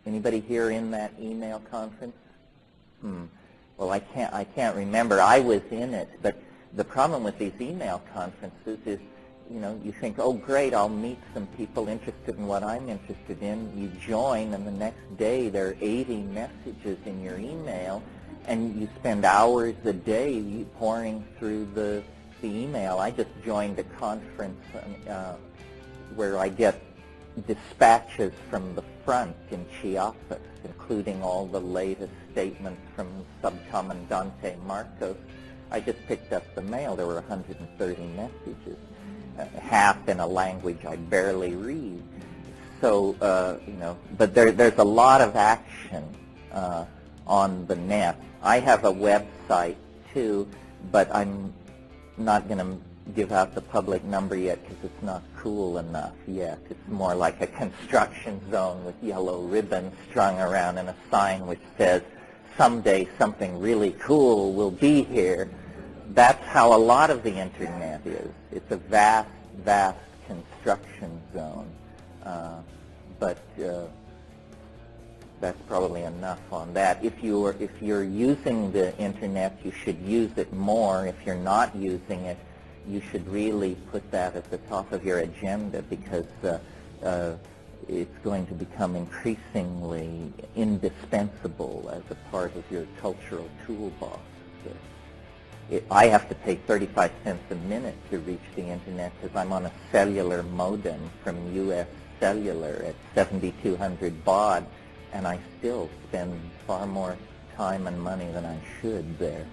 Anybody here in that email conference? Well, I can't remember. I was in it, but the problem with these email conferences is, you know, you think, oh great, I'll meet some people interested in what I'm interested in. You join, and the next day there are 80 messages in your email, and you spend hours a day pouring through the email. I just joined a conference where I get dispatches from the front in Chiapas, including all the latest statements from Subcomandante Marcos. I just picked up the mail. There were 130 messages, half in a language I barely read. So, you know, but there's a lot of action on the net. I have a website too, but I'm not going to give out the public number yet because it's not cool enough yet. It's more like a construction zone with yellow ribbons strung around and a sign which says, someday something really cool will be here. That's how a lot of the internet is. It's a vast, vast construction zone. But that's probably enough on that. If you're using the internet, you should use it more. If you're not using it, you should really put that at the top of your agenda, because it's going to become increasingly indispensable as a part of your cultural toolbox. I have to pay 35 cents a minute to reach the internet because I'm on a cellular modem from U.S. Cellular at 7,200 baud, and I still spend far more time and money than I should there.